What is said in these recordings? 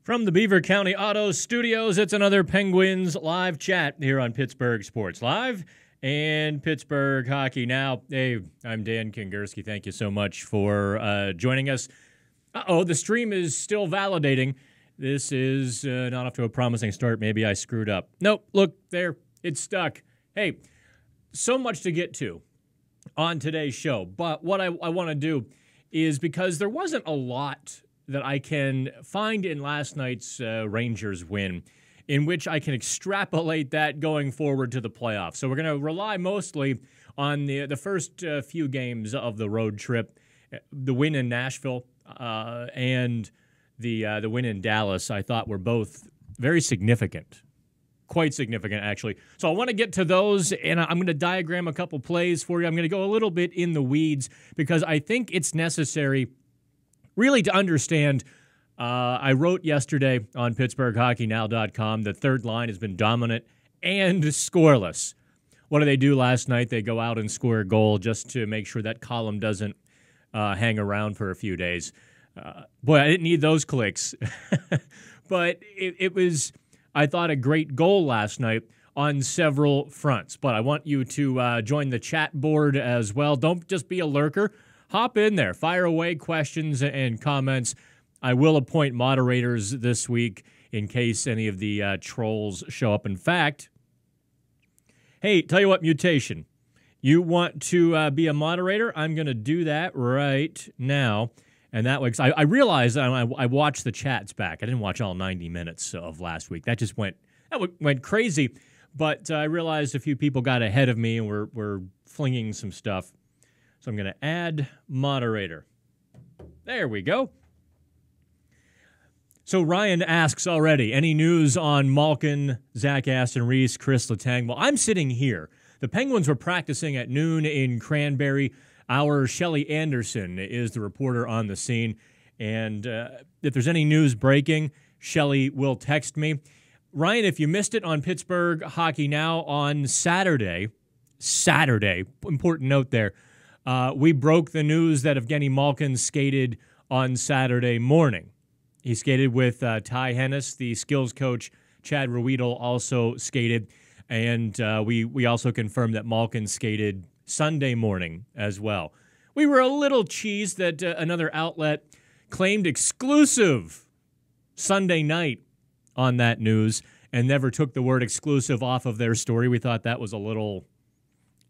From the Beaver County Auto Studios, it's another Penguins live chat here on Pittsburgh Sports Live and Pittsburgh Hockey Now. Hey, I'm Dan Kingerski. Thank you so much for joining us. The stream is still validating. This is not off to a promising start. Maybe I screwed up. Nope, look there. It's stuck. Hey, so much to get to on today's show. But what I want to do is, because there wasn't a lot that I can find in last night's Rangers win in which I can extrapolate that going forward to the playoffs. So we're going to rely mostly on the first few games of the road trip. The win in Nashville and the win in Dallas, I thought, were both very significant. Quite significant, actually. So I want to get to those, and I'm going to diagram a couple plays for you. I'm going to go a little bit in the weeds because I think it's necessary really to understand. I wrote yesterday on PittsburghHockeyNow.com the third line has been dominant and scoreless. What do they do last night? They go out and score a goal just to make sure that column doesn't hang around for a few days. Boy, I didn't need those clicks. But it was, I thought, a great goal last night on several fronts. But I want you to join the chat board as well. Don't just be a lurker. Hop in there. Fire away questions and comments. I will appoint moderators this week in case any of the trolls show up. In fact, hey, tell you what, Mutation, you want to be a moderator? I'm going to do that right now. And that way, I realized I watched the chats back. I didn't watch all 90 minutes of last week. That just went crazy. But I realized a few people got ahead of me and were flinging some stuff. So I'm going to add moderator. There we go. So Ryan asks already, any news on Malkin, Zach Aston-Reese, Chris Letang? Well, I'm sitting here. The Penguins were practicing at noon in Cranberry. Our Shelly Anderson is the reporter on the scene. And if there's any news breaking, Shelly will text me. Ryan, if you missed it on Pittsburgh Hockey Now on Saturday, important note there, we broke the news that Evgeny Malkin skated on Saturday morning. He skated with Ty Hennis, the skills coach. Chad Ruedel also skated. And we also confirmed that Malkin skated Sunday morning as well. We were a little cheesed that another outlet claimed exclusive Sunday night on that news and never took the word exclusive off of their story. We thought that was a little,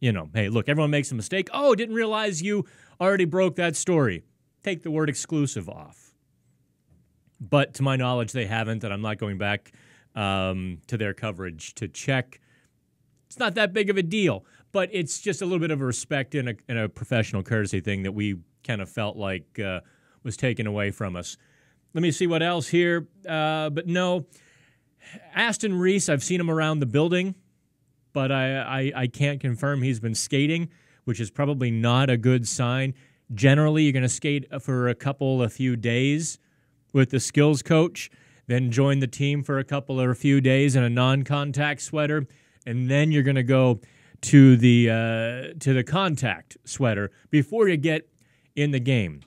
hey, look, everyone makes a mistake. Oh, didn't realize you already broke that story. Take the word exclusive off. But to my knowledge, they haven't, and I'm not going back to their coverage to check. It's not that big of a deal, but it's just a little bit of a respect and a professional courtesy thing that we kind of felt like was taken away from us. Let me see what else here. But no, Aston-Reese, I've seen him around the building, but I can't confirm he's been skating, which is probably not a good sign. Generally, you're going to skate for a few days with the skills coach, then join the team for a few days in a non-contact sweater, and then you're going to go to the contact sweater before you get in the game.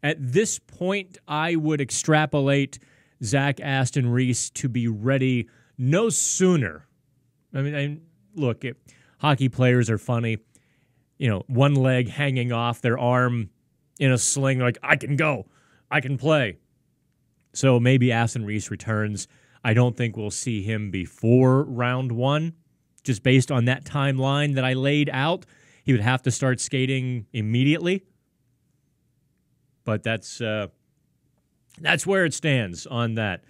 At this point, I would extrapolate Zach Aston-Reese to be ready no sooner. Look, hockey players are funny. One leg hanging off their arm in a sling, like, I can go, I can play. So maybe Aston-Reese returns. I don't think we'll see him before round one. Just based on that timeline that I laid out, he would have to start skating immediately. But that's where it stands on that.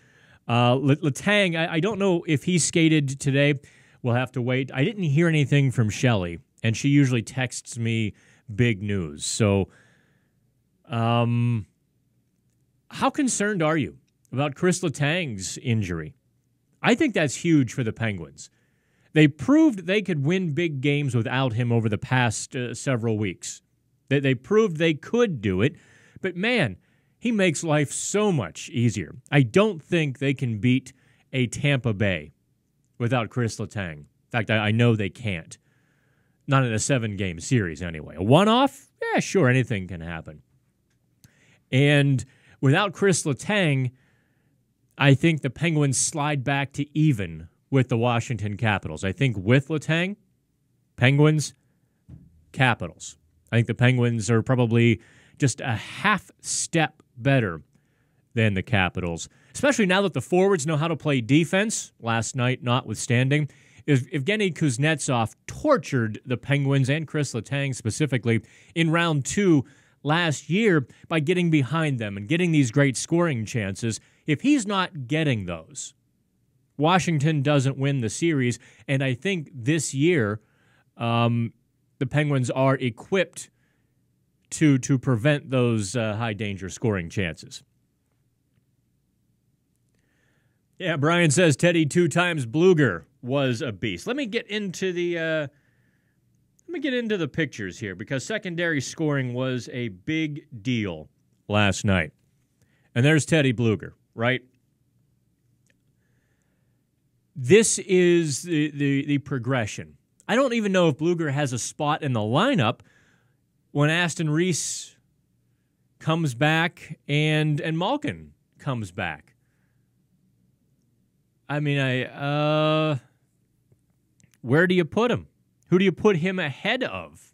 Letang, I don't know if he skated today. We'll have to wait. I didn't hear anything from Shelly, and she usually texts me big news. So how concerned are you about Chris Letang's injury? I think that's huge for the Penguins. They proved they could win big games without him over the past several weeks. They proved they could do it, but man, he makes life so much easier. I don't think they can beat a Tampa Bay without Chris Letang. In fact, I know they can't. Not in a 7-game series anyway. A one-off? Yeah, sure, anything can happen. And without Chris Letang, I think the Penguins slide back to even with the Washington Capitals. I think with Letang, Penguins, Capitals. I think the Penguins are probably just a half step better than the Capitals, especially now that the forwards know how to play defense, last night notwithstanding. Evgeny Kuznetsov tortured the Penguins and Chris Letang specifically in round 2 last year by getting behind them and getting these great scoring chances. If he's not getting those, Washington doesn't win the series, and I think this year the Penguins are equipped to prevent those high-danger scoring chances. Yeah, Brian says Teddy 2 times Bluger was a beast. Let me get into the pictures here, because secondary scoring was a big deal last night. And there's Teddy Bluger, right? This is the progression. I don't even know if Bluger has a spot in the lineup when Aston Reese comes back and Malkin comes back. I mean, where do you put him? Who do you put him ahead of?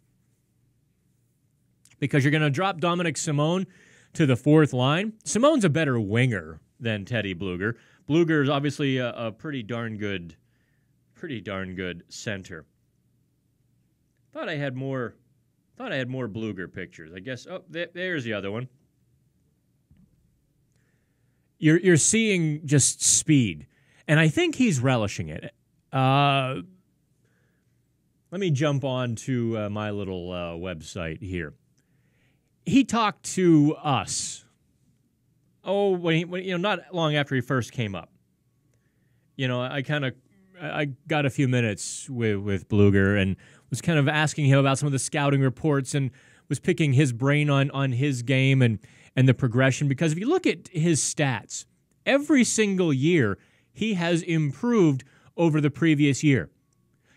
Because you're going to drop Dominic Simone to the 4th line. Simone's a better winger than Teddy Bluger. Bluger is obviously a pretty darn good center. Thought I had more Bluger pictures. I guess. Oh, there's the other one. You're seeing just speed. And I think he's relishing it. Let me jump on to my little website here. He talked to us. Oh, when not long after he first came up. I got a few minutes with Bluger and was kind of asking him about some of the scouting reports and was picking his brain on his game and the progression. Because if you look at his stats, every single year he has improved over the previous year.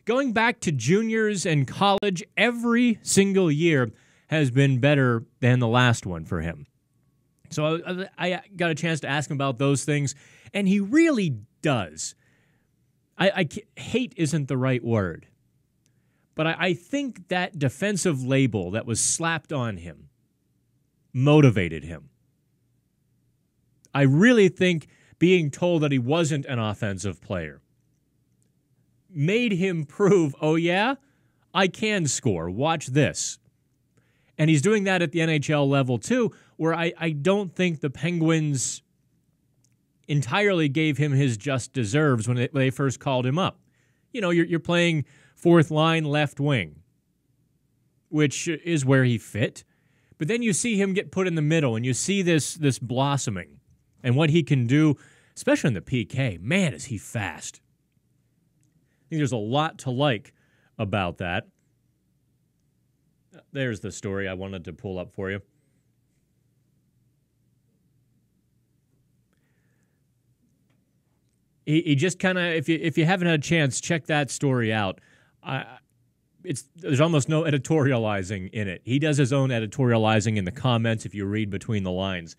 Going back to juniors and college, every single year has been better than the last one for him. So I got a chance to ask him about those things, and he really does. Hate isn't the right word, but I think that defensive label that was slapped on him motivated him. I really think being told that he wasn't an offensive player made him prove, oh yeah, I can score. Watch this. And he's doing that at the NHL level too, where I don't think the Penguins entirely gave him his just deserves when they first called him up. You're playing 4th line left wing, which is where he fit. But then you see him get put in the middle, and you see this blossoming. And what he can do, especially in the PK, man, is he fast. I think there's a lot to like about that. There's the story I wanted to pull up for you. He just kind of, if you haven't had a chance, check that story out. There's almost no editorializing in it. He does his own editorializing in the comments if you read between the lines.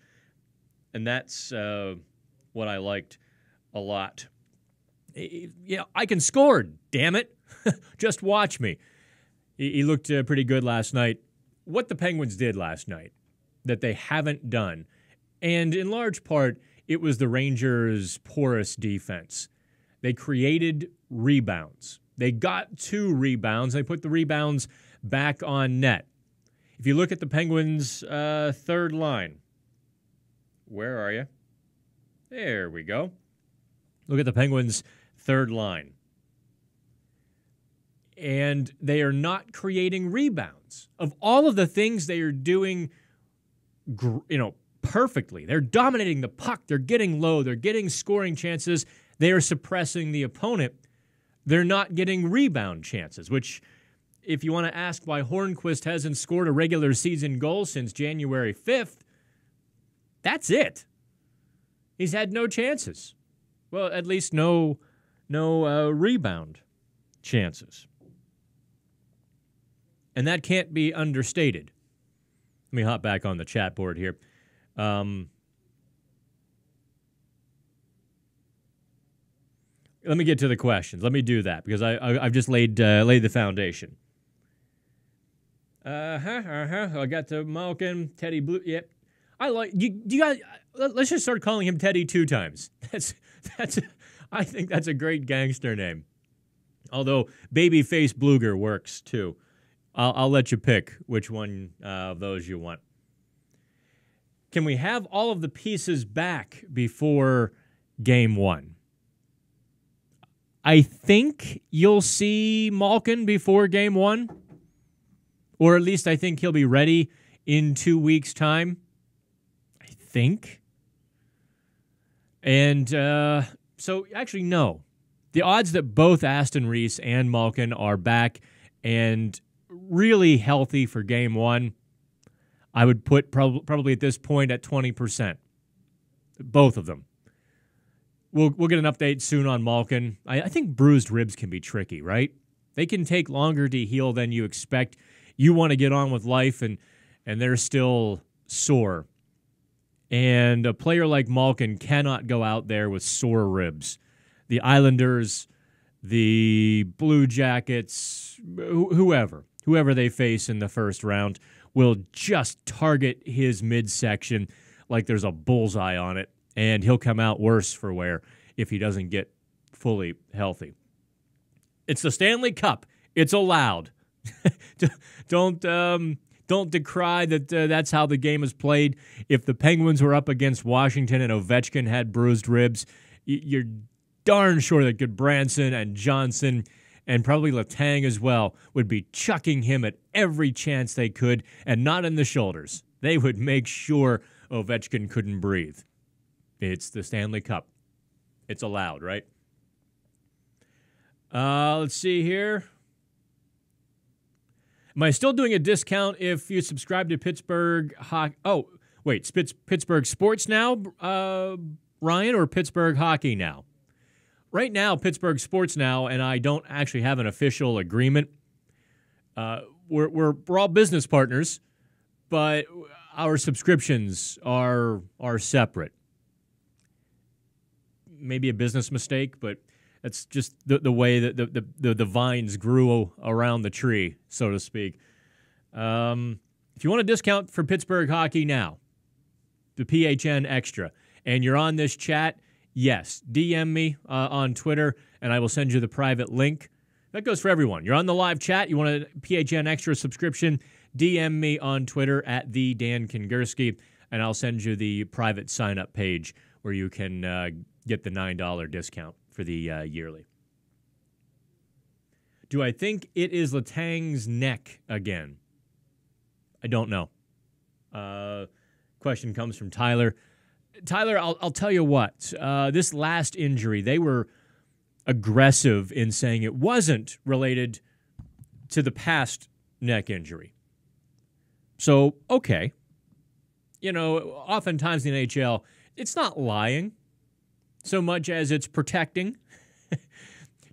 And that's what I liked a lot. I can score, damn it. Just watch me. He looked pretty good last night. What the Penguins did last night that they haven't done, and in large part, it was the Rangers' porous defense. They created rebounds. They got 2 rebounds. They put the rebounds back on net. If you look at the Penguins' 3rd line, where are you? There we go. Look at the Penguins' 3rd line. And they are not creating rebounds. Of all of the things they are doing, perfectly. They're dominating the puck. They're getting low. They're getting scoring chances. They are suppressing the opponent. They're not getting rebound chances, which, if you want to ask why Hornquist hasn't scored a regular season goal since January 5th, that's it. He's had no chances. Well, at least no rebound chances. And that can't be understated. Let me hop back on the chat board here. let me get to the questions. Let me do that because I've just laid the foundation. I got the Malkin, Teddy Blue. Yep. I like you guys. Let's just start calling him Teddy 2 times. I think that's a great gangster name. Although Babyface Bluger works too. I'll let you pick which one of those you want. Can we have all of the pieces back before Game 1? I think you'll see Malkin before Game 1. Or at least I think he'll be ready in 2 weeks' time. I think. And so, actually, no. The odds that both Aston Reese and Malkin are back and really healthy for Game 1, I would put probably at this point at 20%. Both of them. We'll get an update soon on Malkin. I think bruised ribs can be tricky, right? They can take longer to heal than you expect. You want to get on with life, and they're still sore. And a player like Malkin cannot go out there with sore ribs. The Islanders, the Blue Jackets, whoever they face in the first round will just target his midsection like there's a bullseye on it, and he'll come out worse for wear if he doesn't get fully healthy. It's the Stanley Cup. It's allowed. Don't decry that that's how the game is played. If the Penguins were up against Washington and Ovechkin had bruised ribs, you're darn sure that Goodbranson and Johnson and probably Letang as well would be chucking him at every chance they could, and not in the shoulders. They would make sure Ovechkin couldn't breathe. It's the Stanley Cup. It's allowed, right? Let's see here. Am I still doing a discount if you subscribe to Pittsburgh Hockey? Oh, wait, Pittsburgh Sports Now, Ryan, or Pittsburgh Hockey Now? Right now, Pittsburgh Sports Now, and I don't actually have an official agreement. We're all business partners, but our subscriptions are separate. Maybe a business mistake, but that's just the way that the vines grew around the tree, so to speak. If you want a discount for Pittsburgh Hockey Now, the PHN Extra, and you're on this chat, yes, DM me on Twitter, and I will send you the private link. That goes for everyone. You're on the live chat. You want a PHN Extra subscription, DM me on Twitter at the Dan Kingerski, and I'll send you the private sign-up page where you can get the $9 discount for the yearly. Do I think it is Letang's neck again? I don't know. Question comes from Tyler. Tyler, I'll tell you what. This last injury, they were aggressive in saying it wasn't related to the past neck injury. So, okay. You know, oftentimes in the NHL, it's not lying so much as it's protecting.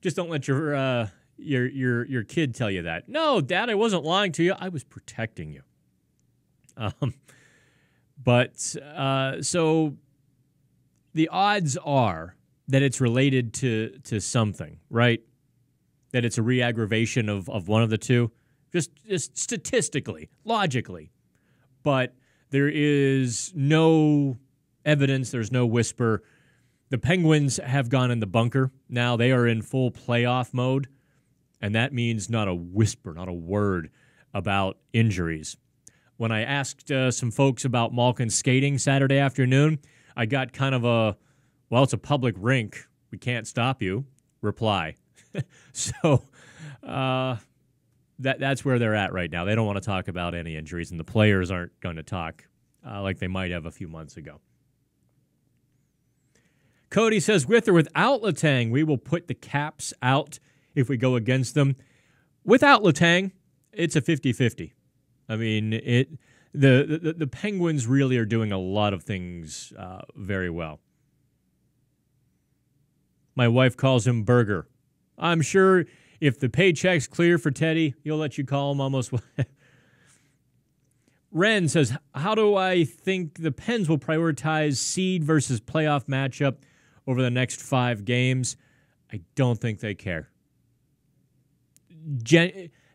Just don't let your kid tell you that. No, Dad, I wasn't lying to you. I was protecting you. So the odds are that it's related to something, right? That it's a re-aggravation of one of the two, just statistically, logically. But there is no evidence, there's no whisper. The Penguins have gone in the bunker. Now they are in full playoff mode, and that means not a whisper, not a word about injuries. When I asked some folks about Malkin skating Saturday afternoon, I got kind of a, well, it's a public rink, we can't stop you, reply. So that's where they're at right now. They don't want to talk about any injuries, and the players aren't going to talk like they might have a few months ago. Cody says, with or without Letang, we will put the Caps out if we go against them. Without Letang, it's a 50-50. I mean, the Penguins really are doing a lot of things very well. My wife calls him Burger. I'm sure if the paycheck's clear for Teddy, he'll let you call him almost. Ren says, how do I think the Pens will prioritize seed versus playoff matchup over the next 5 games? I don't think they care.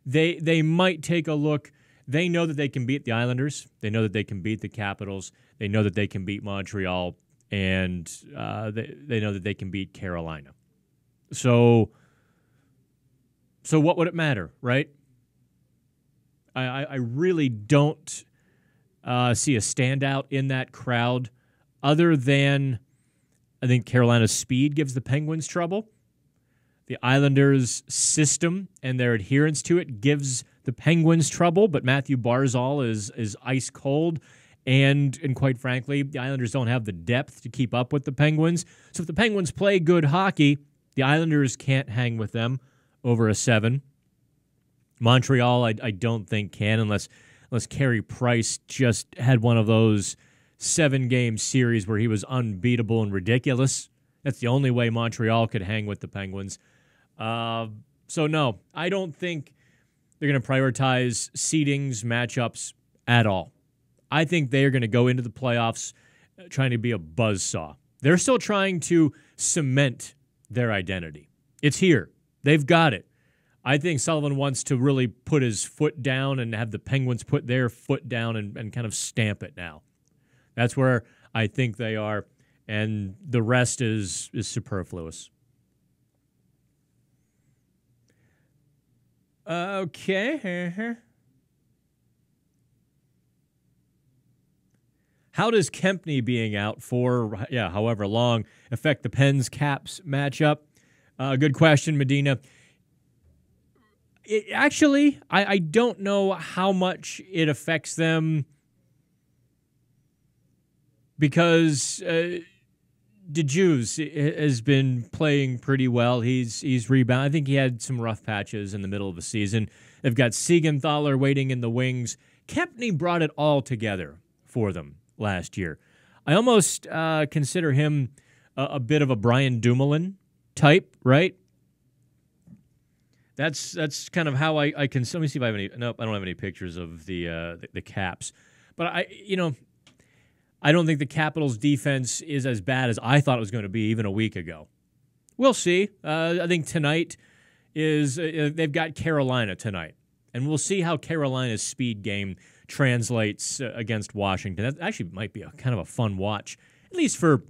They might take a look. They know that they can beat the Islanders. They know that they can beat the Capitals. They know that they can beat Montreal, and they know that they can beat Carolina. So what would it matter, right? I really don't see a standout in that crowd other than I think Carolina's speed gives the Penguins trouble. The Islanders' system and their adherence to it gives the Penguins trouble, but Matthew Barzal is ice cold, and quite frankly, the Islanders don't have the depth to keep up with the Penguins. So if the Penguins play good hockey, the Islanders can't hang with them over a 7. Montreal, I don't think can unless Carey Price just had one of those 7-game series where he was unbeatable and ridiculous. That's the only way Montreal could hang with the Penguins. So no, I don't think they're going to prioritize seedings, matchups at all. I think they are going to go into the playoffs trying to be a buzzsaw. They're still trying to cement their identity. It's here. They've got it. I think Sullivan wants to really put his foot down and have the Penguins put their foot down and kind of stamp it now. That's where I think they are, and the rest is superfluous. Okay. How does Kempny being out for, however long, affect the Pens-Caps matchup? Good question, Medina. Actually, I don't know how much it affects them because DeJeus has been playing pretty well. He's rebounded. I think he had some rough patches in the middle of the season. They've got Siegenthaler waiting in the wings. Kempny brought it all together for them last year. I almost consider him a bit of a Brian Dumoulin type, right? That's kind of how I can. Let me see if I have any. Nope, I don't have any pictures of the Caps. But I don't think the Capitals' defense is as bad as I thought it was going to be even a week ago. We'll see. I think tonight is they've got Carolina tonight, and we'll see how Carolina's speed game translates against Washington. That actually might be a kind of a fun watch, at least for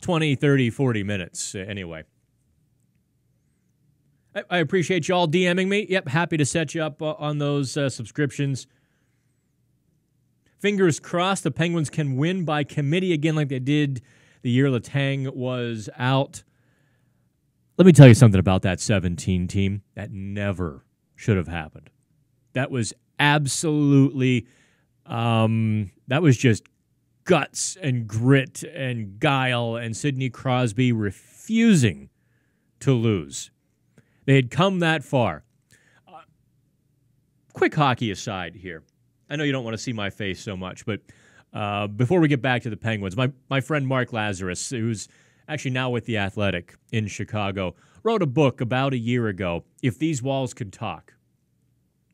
20, 30, 40 minutes anyway. I appreciate you all DMing me. Yep, happy to set you up on those subscriptions. Fingers crossed the Penguins can win by committee again like they did the year Letang was out. Let me tell you something about that 17 team. That never should have happened. That was absolutely, that was just guts and grit and guile and Sidney Crosby refusing to lose. They had come that far. Quick hockey aside here. I know you don't want to see my face so much, but before we get back to the Penguins, my friend Mark Lazarus, who's actually now with The Athletic in Chicago, wrote a book about a year ago, If These Walls Could Talk.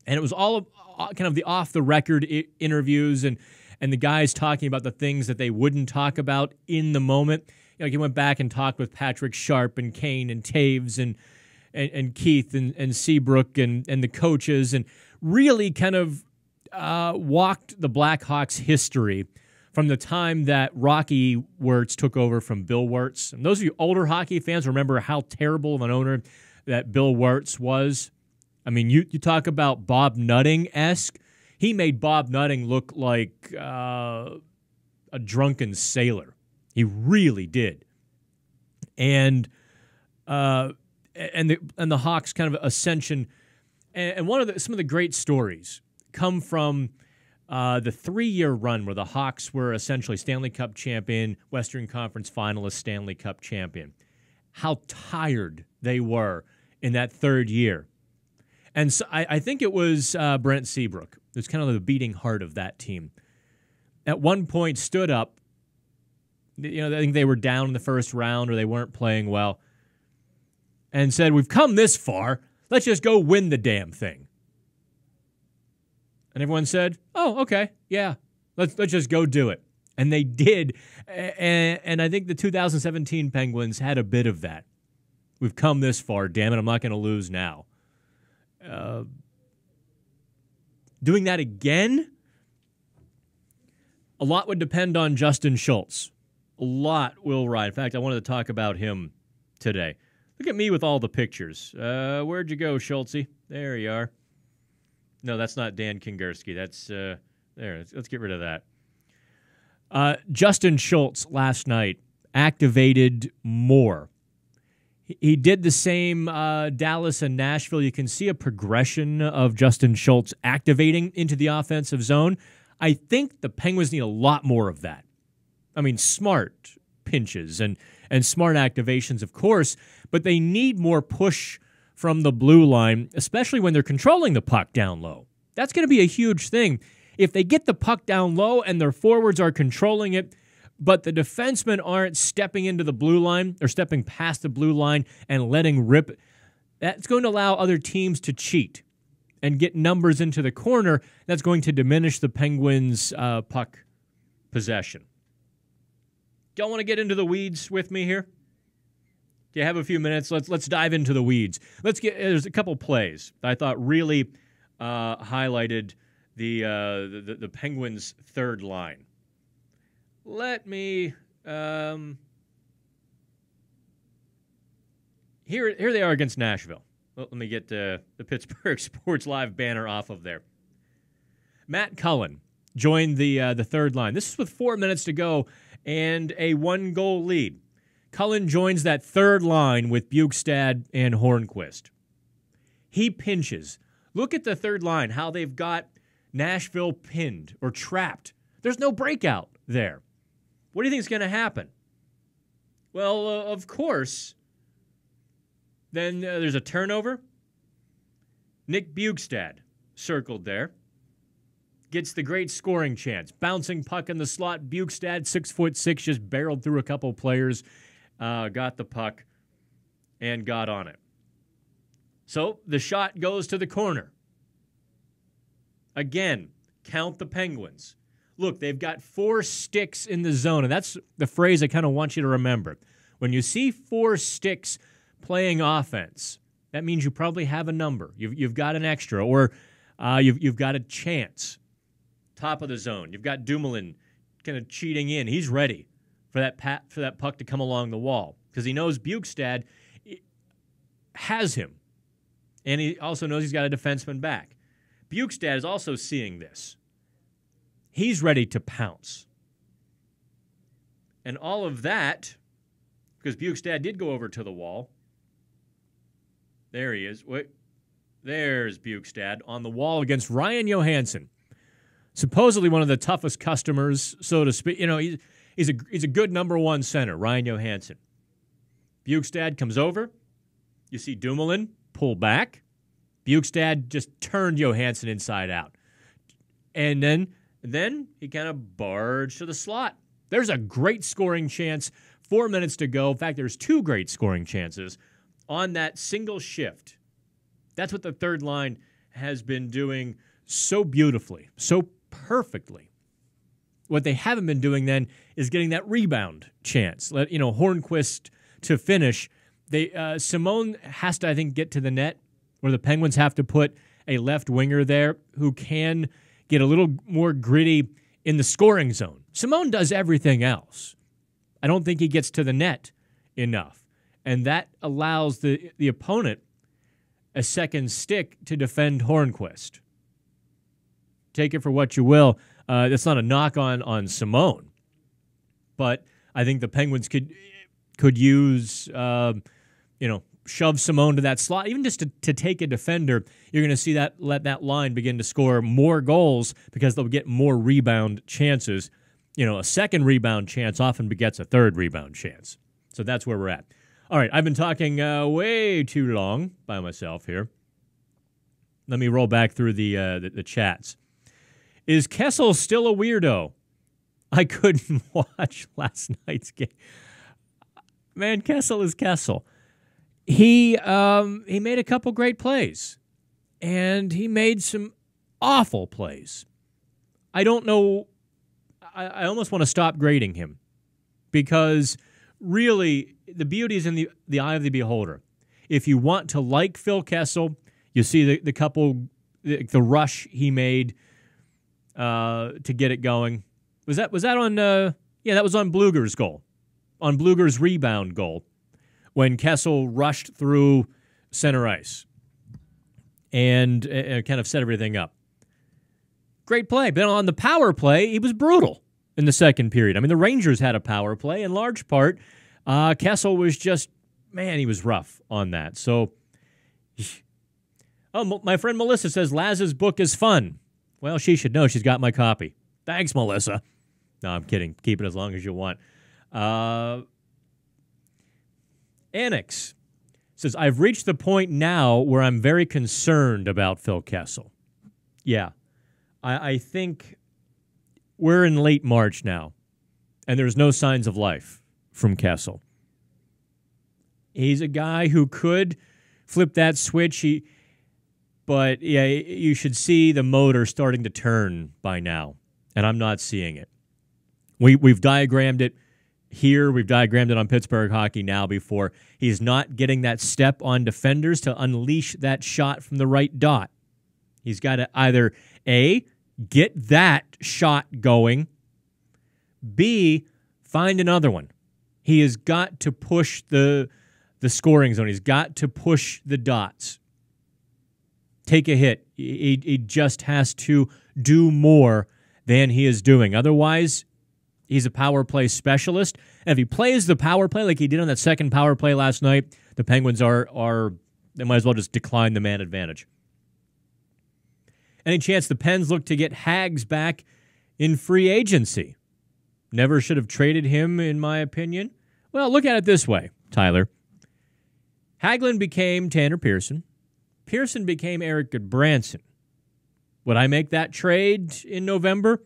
And it was all kind of the off-the-record interviews and the guys talking about the things that they wouldn't talk about in the moment. He went back and talked with Patrick Sharp and Kane and Taves and Keith and Seabrook and the coaches and really kind of walked the Blackhawks' history from the time that Rocky Wirtz took over from Bill Wirtz. And those of you older hockey fans remember how terrible of an owner that Bill Wirtz was. I mean, you talk about Bob Nutting-esque. He made Bob Nutting look like a drunken sailor. He really did. And the Hawks' kind of ascension, and some of the great stories come from the 3-year run where the Hawks were essentially Stanley Cup champion, Western Conference finalist, Stanley Cup champion. How tired they were in that third year. And so I think it was Brent Seabrook, who's kind of the beating heart of that team. At one point stood up, I think they were down in the first round or they weren't playing well, and said, "We've come this far, let's just go win the damn thing." And everyone said, "Oh, okay, yeah, let's just go do it." And they did. And I think the 2017 Penguins had a bit of that. We've come this far. Damn it, I'm not going to lose now. Doing that again? A lot would depend on Justin Schultz. A lot will ride. In fact, I wanted to talk about him today. Look at me with all the pictures. Where'd you go, Schultzy? There you are. No, that's not Dan Kingerski. That's, there. Let's get rid of that. Justin Schultz last night activated more. He did the same Dallas and Nashville. You can see a progression of Justin Schultz activating into the offensive zone. I think the Penguins need a lot more of that. I mean, smart pinches and smart activations, of course, but they need more push from the blue line, especially when they're controlling the puck down low. That's going to be a huge thing. If they get the puck down low and their forwards are controlling it, but the defensemen aren't stepping into the blue line or stepping past the blue line and letting rip, that's going to allow other teams to cheat and get numbers into the corner. That's going to diminish the Penguins' puck possession. Don't want to get into the weeds with me here? Do you have a few minutes? Let's dive into the weeds. There's a couple plays that I thought really highlighted the Penguins' third line. Let me here they are against Nashville. Well, let me get the Pittsburgh Sports Live banner off of there. Matt Cullen joined the third line. This is with 4 minutes to go and a 1-goal lead. Cullen joins that third line with Bjugstad and Hornquist. He pinches. Look at the third line, how they've got Nashville pinned or trapped. There's no breakout there. What do you think is going to happen? Well, of course, then there's a turnover. Nick Bjugstad circled there. Gets the great scoring chance. Bouncing puck in the slot. Bjugstad, 6'6", just barreled through a couple players, got the puck, and got on it. So the shot goes to the corner. Again, count the Penguins. Look, they've got 4 sticks in the zone, and that's the phrase I kind of want you to remember. When you see 4 sticks playing offense, that means you probably have a number. You've got an extra, or you've got a chance. Top of the zone. You've got Dumoulin kind of cheating in. He's ready for that puck to come along the wall because he knows Bjugstad has him, and he also knows he's got a defenseman back. Bjugstad is also seeing this. He's ready to pounce. And all of that, because Bjugstad did go over to the wall. There he is. Wait, there's Bjugstad on the wall against Ryan Johansson. Supposedly one of the toughest customers, so to speak. You know, he's a good number one center, Ryan Johansson. Bjugstad comes over. You see Dumoulin pull back. Bjugstad just turned Johansson inside out. And then he kind of barged to the slot. There's a great scoring chance. 4 minutes to go. In fact, there's 2 great scoring chances on that single shift. That's what the third line has been doing so beautifully, so perfectly. What they haven't been doing then is getting that rebound chance. Hornquist to finish. Simone has to, I think, get to the net, or the Penguins have to put a left winger there who can get a little more gritty in the scoring zone. Simone does everything else. I don't think he gets to the net enough. And that allows the opponent a second stick to defend Hornquist. Take it for what you will. That's not a knock on Simone. But I think the Penguins could use, shove Simone to that slot. Even just to take a defender, you're going to see let that line begin to score more goals because they'll get more rebound chances. A second rebound chance often begets a third rebound chance. So that's where we're at. All right, I've been talking way too long by myself here. Let me roll back through the chats. Is Kessel still a weirdo? I couldn't watch last night's game. Man, Kessel is Kessel. He made a couple great plays, and he made some awful plays. I don't know. I almost want to stop grading him because really the beauty is in the eye of the beholder. if you want to like Phil Kessel, you see the rush he made to get it going. Was that on? That was on Bluger's goal, on Bluger's rebound goal, when Kessel rushed through center ice and kind of set everything up. Great play. But on the power play, he was brutal in the second period. I mean, the Rangers had a power play in large part. Kessel was just, man, he was rough on that. So, my friend Melissa says Laz's book is fun. Well, she should know. She's got my copy. Thanks, Melissa. No, I'm kidding. Keep it as long as you want. Annex says, I've reached the point now where I'm very concerned about Phil Kessel. Yeah, I think we're in late March now, and there's no signs of life from Kessel. He's a guy who could flip that switch, but yeah, you should see the motor starting to turn by now, and I'm not seeing it. We've diagrammed it here. We've diagrammed it on Pittsburgh Hockey Now before. He's not getting that step on defenders to unleash that shot from the right dot. He's got to either, A, get that shot going, B, find another one. He has got to push the scoring zone. He's got to push the dots. Take a hit. He just has to do more than he is doing. Otherwise, he's a power play specialist. And if he plays the power play like he did on that second power play last night, the Penguins they might as well just decline the man advantage. Any chance the Pens look to get Hags back in free agency? Never should have traded him, in my opinion. Well, look at it this way, Tyler. Hagelin became Tanner Pearson. Pearson became Eric Goodbranson. Would I make that trade in November?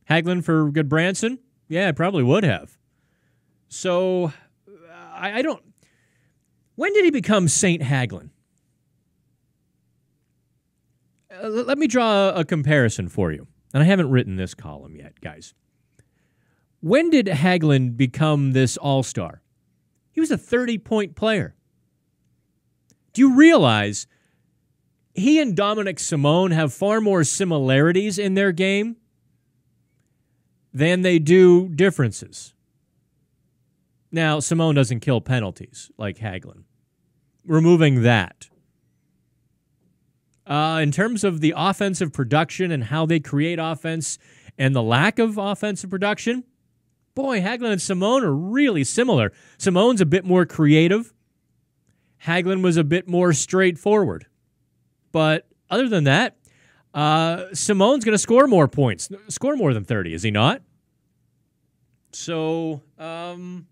Hagelin for Goodbranson? Yeah, I probably would have. So, I don't... When did he become St. Hagelin? Let me draw a comparison for you. And I haven't written this column yet, guys. When did Hagelin become this all-star? He was a 30-point player. Do you realize he and Dominic Simone have far more similarities in their game than they do differences? Now, Simone doesn't kill penalties like Hagelin. Removing that. In terms of the offensive production and how they create offense and the lack of offensive production, boy, Hagelin and Simone are really similar. Simone's a bit more creative. Hagelin was a bit more straightforward. But other than that, Simone's going to score more points. Score more than 30, is he not? So, I'm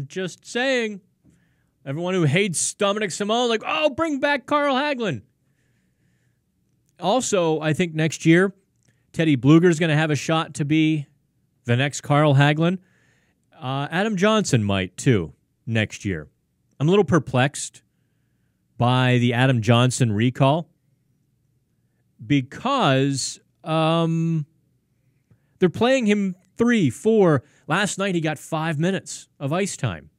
just saying, everyone who hates Dominic Simone, like, oh, bring back Carl Hagelin. Also, I think next year, Teddy Bluger's going to have a shot to be the next Carl Hagelin. Adam Johnson might, too, next year. I'm a little perplexed by the Adam Johnson recall because they're playing him 3, 4. Last night he got 5 minutes of ice time.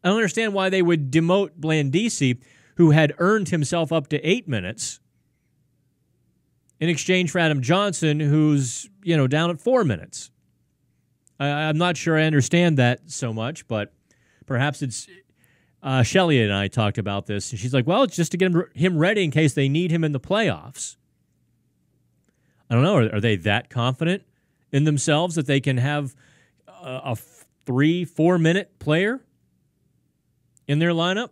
I don't understand why they would demote Blandisi, who had earned himself up to 8 minutes, in exchange for Adam Johnson, who's, down at 4 minutes. I'm not sure I understand that so much, but perhaps it's... Shelley and I talked about this, and she's like, well, it's just to get him ready in case they need him in the playoffs. I don't know. Are they that confident in themselves that they can have a 3-4 minute player in their lineup?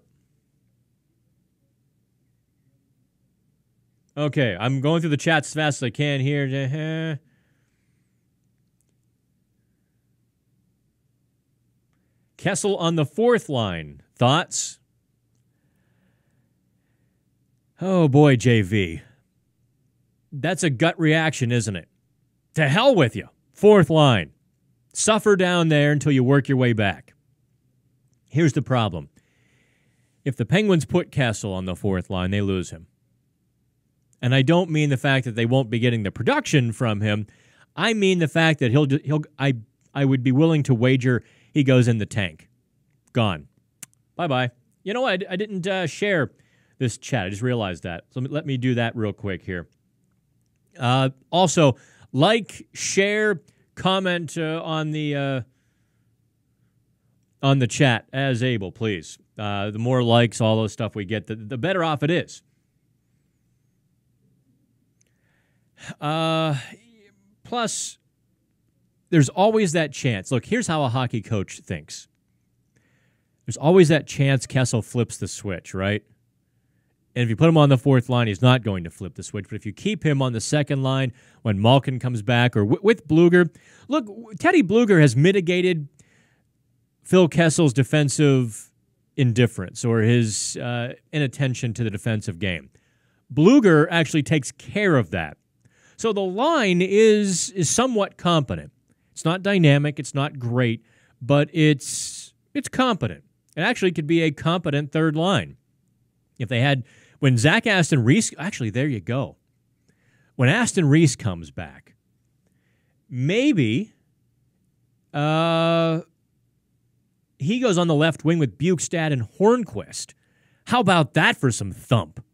Okay, I'm going through the chats as fast as I can here. Kessel on the fourth line. Thoughts? Oh, boy, JV. That's a gut reaction, isn't it? To hell with you. Fourth line. Suffer down there until you work your way back. Here's the problem. If the Penguins put Kessel on the fourth line, they lose him. And I don't mean the fact that they won't be getting the production from him. I mean the fact that I would be willing to wager he goes in the tank. Gone. Bye-bye. You know what? I didn't share this chat. I just realized that. So let me do that real quick here. Also, like, share, comment on the chat as able, please. The more likes, all those stuff we get, the better off it is. Plus, there's always that chance. Look, here's how a hockey coach thinks. There's always that chance Kessel flips the switch, right? And if you put him on the fourth line, he's not going to flip the switch. But if you keep him on the second line when Malkin comes back or with Bluger, look, Teddy Bluger has mitigated Phil Kessel's defensive indifference or his inattention to the defensive game. Bluger actually takes care of that. So the line is somewhat competent. It's not dynamic, it's not great, but it's competent. It actually could be a competent third line. If they had, when Zach Aston Reese, actually, there you go. When Aston Reese comes back, maybe he goes on the left wing with Bukestad and Hornquist. How about that for some thump?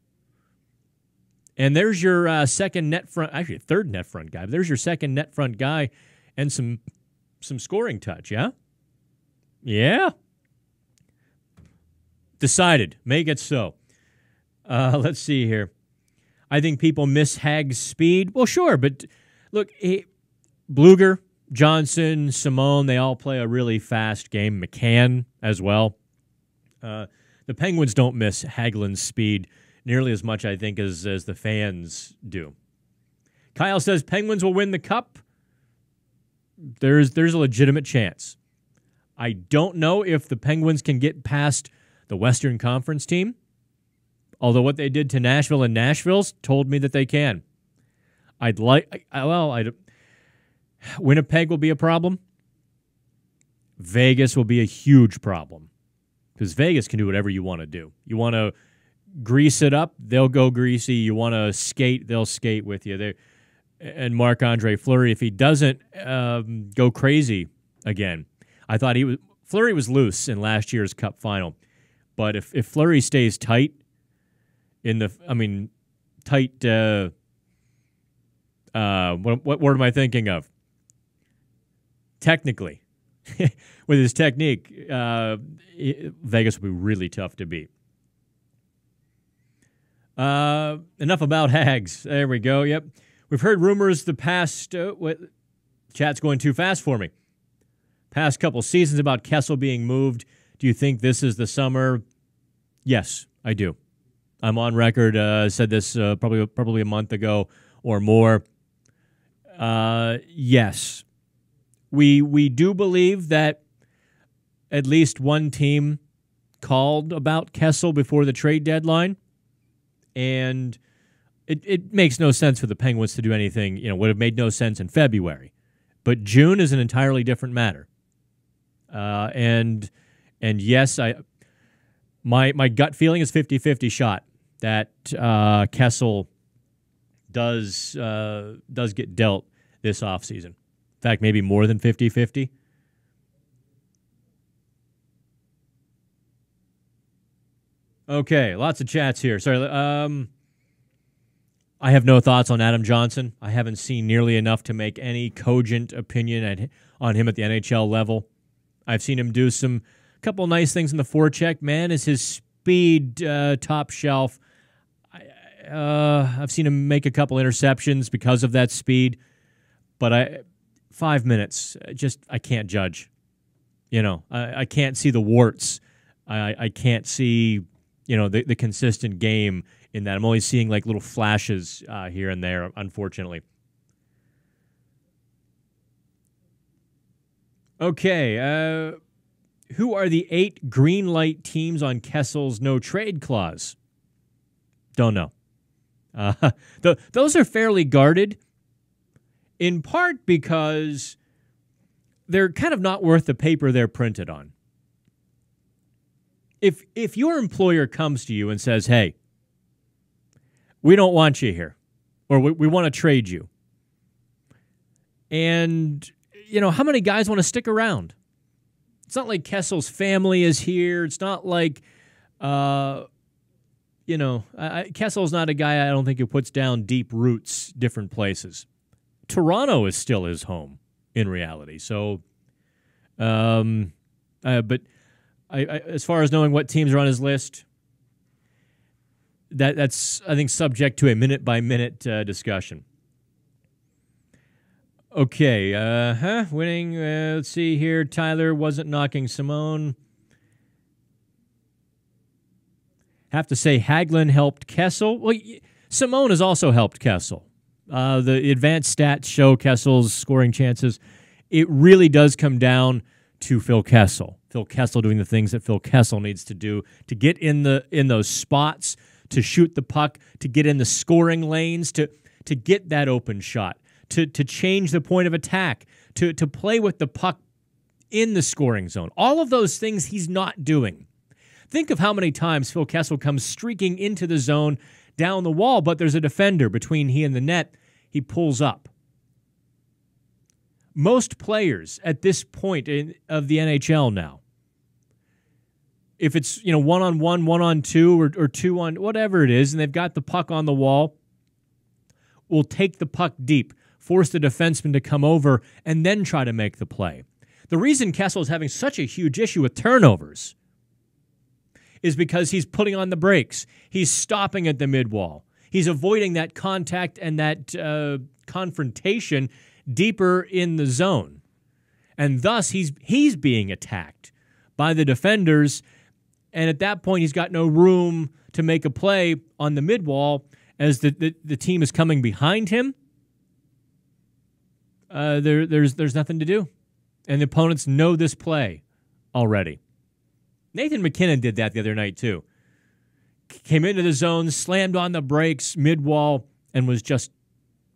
And there's your second net front, actually third net front guy. But there's your second net front guy and some scoring touch, yeah? Yeah. Decided. Make it so. Let's see here. I think people miss Hag's speed. Well, sure, but look, Bluger, Johnson, Simone, they all play a really fast game. McCann as well. The Penguins don't miss Hagelin's speed nearly as much, I think, as the fans do. Kyle says Penguins will win the Cup. There's a legitimate chance. I don't know if the Penguins can get past the Western Conference team, although what they did to Nashville and Nashville's told me that they can. Winnipeg will be a problem. Vegas will be a huge problem because Vegas can do whatever you want to do. You want to grease it up, they'll go greasy. You want to skate, they'll skate with you. And Marc-Andre Fleury, if he doesn't go crazy again, I thought Fleury was loose in last year's Cup final. But if Fleury stays tight tight, what word am I thinking of? Technically. With his technique, Vegas will be really tough to beat. Enough about Hags. There we go. Yep. We've heard rumors the past, chat's going too fast for me. Past couple seasons about Kessel being moved. Do you think this is the summer? Yes, I do. I'm on record. Said this probably a month ago or more. Yes. We do believe that at least one team called about Kessel before the trade deadline. And it makes no sense for the Penguins to do anything, would have made no sense in February. But June is an entirely different matter. And yes, my gut feeling is 50-50 shot that Kessel does get dealt this offseason. In fact, maybe more than 50-50. Okay, lots of chats here. Sorry, I have no thoughts on Adam Johnson. I haven't seen nearly enough to make any cogent opinion on him at the NHL level. I've seen him do a couple nice things in the forecheck. Man, is his speed top shelf. I've seen him make a couple interceptions because of that speed. But 5 minutes, I can't judge. I can't see the warts. I can't see, the consistent game in that. I'm only seeing like little flashes here and there, unfortunately. Okay, who are the 8 green light teams on Kessel's no trade clause? Don't know. Those are fairly guarded, in part because they're kind of not worth the paper they're printed on. If your employer comes to you and says, hey, we don't want you here, or we want to trade you, and, how many guys want to stick around? It's not like Kessel's family is here. It's not like, Kessel's not a guy I don't think who puts down deep roots different places. Toronto is still his home in reality. So, but as far as knowing what teams are on his list, that's I think subject to a minute-by-minute discussion. Okay, winning. Let's see here. Tyler wasn't knocking Simone. Have to say Hagelin helped Kessel. Well, Simone has also helped Kessel. The advanced stats show Kessel's scoring chances. It really does come down to Phil Kessel. Phil Kessel doing the things that Phil Kessel needs to do to get in those spots, to shoot the puck, to get in the scoring lanes, to get that open shot, to change the point of attack, to play with the puck in the scoring zone. All of those things he's not doing. Think of how many times Phil Kessel comes streaking into the zone down the wall, but there's a defender between he and the net. He pulls up. Most players at this point of the NHL now, if it's one-on-one, one-on-two, or two-on, whatever it is, and they've got the puck on the wall, will take the puck deep, force the defenseman to come over, and then try to make the play. The reason Kessel is having such a huge issue with turnovers is because he's putting on the brakes. He's stopping at the mid-wall. He's avoiding that contact and that confrontation deeper in the zone. And thus, he's being attacked by the defenders, and at that point, he's got no room to make a play on the mid-wall as the team is coming behind him. There's nothing to do. And the opponents know this play already. Nathan McKinnon did that the other night, too. Came into the zone, slammed on the brakes, mid-wall, and was just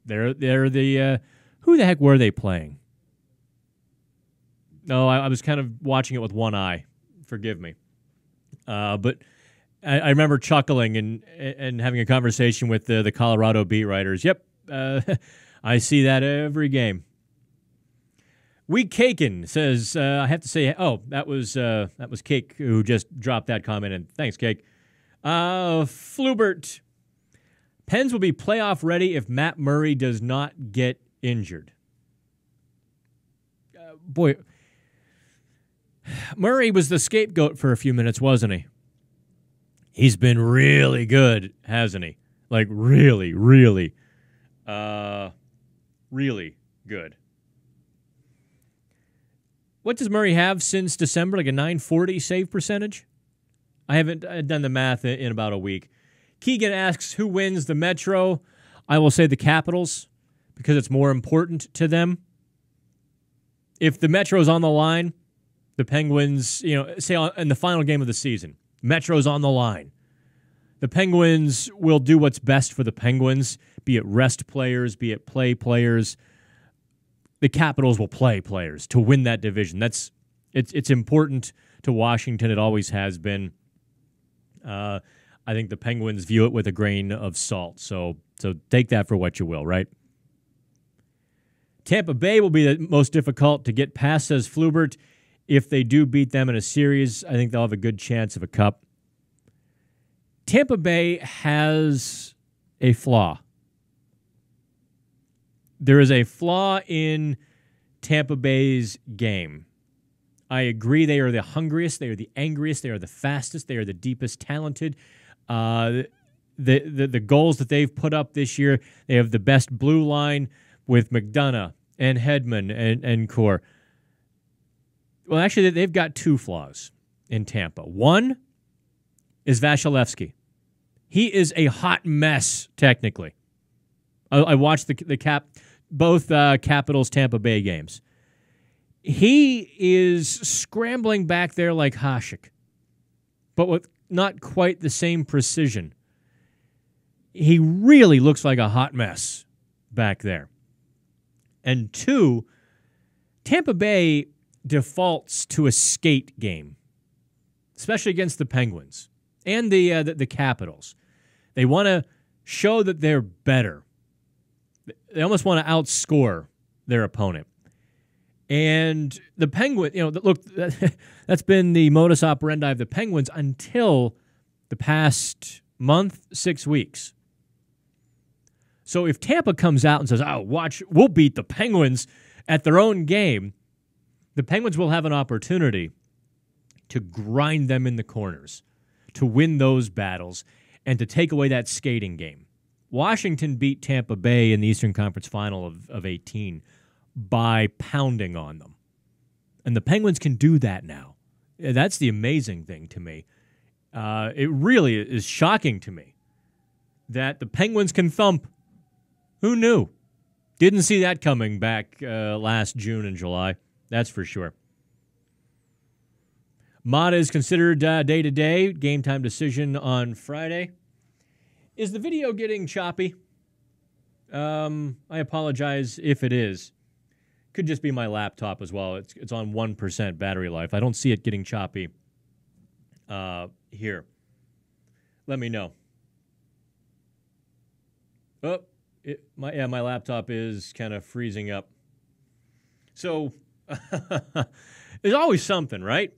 they're the who the heck were they playing? No, I was kind of watching it with one eye. Forgive me. But I remember chuckling and having a conversation with the Colorado beat writers. Yep, I see that every game. Weak Caken says, I have to say, that was Cake who just dropped that comment in. Thanks, Cake. Flubert, Pens will be playoff ready if Matt Murray does not get injured. Boy, Murray was the scapegoat for a few minutes, wasn't he? He's been really good, hasn't he? Like really, really, really good. What does Murray have since December? Like a .940 save percentage? I haven't done the math in about a week. Keegan asks, who wins the Metro? I will say the Capitals because it's more important to them. If the Metro's on the line, the Penguins, say in the final game of the season, Metro's on the line. The Penguins will do what's best for the Penguins, be it rest players, be it play players. The Capitals will play players to win that division. It's important to Washington. It always has been. I think the Penguins view it with a grain of salt. So take that for what you will, right? Tampa Bay will be the most difficult to get past, says Flubert. If they do beat them in a series, I think they'll have a good chance of a cup. Tampa Bay has a flaw. There is a flaw in Tampa Bay's game. I agree they are the hungriest, they are the angriest, they are the fastest, they are the deepest talented. The goals that they've put up this year, they have the best blue line with McDonough and Hedman and Core. Well, actually, they've got two flaws in Tampa. One is Vasilevsky. He is a hot mess, technically. I watched both Capitals Tampa Bay games. He is scrambling back there like Hasek, but with not quite the same precision. He really looks like a hot mess back there. And two, Tampa Bay defaults to a skate game, especially against the Penguins and the Capitals. They want to show that they're better. They almost want to outscore their opponent. And the Penguins, look, that's been the modus operandi of the Penguins until the past month, 6 weeks. So if Tampa comes out and says, oh, watch, we'll beat the Penguins at their own game, the Penguins will have an opportunity to grind them in the corners, to win those battles, and to take away that skating game. Washington beat Tampa Bay in the Eastern Conference Final of 18 by pounding on them. And the Penguins can do that now. That's the amazing thing to me. It really is shocking to me that the Penguins can thump. Who knew? Didn't see that coming back last June and July. That's for sure. Mata is considered day-to-day. Game time decision on Friday. Is the video getting choppy? I apologize if it is. Could just be my laptop as well. It's on 1% battery life. I don't see it getting choppy here. Let me know. Oh, my laptop is kind of freezing up. So there's always something, right?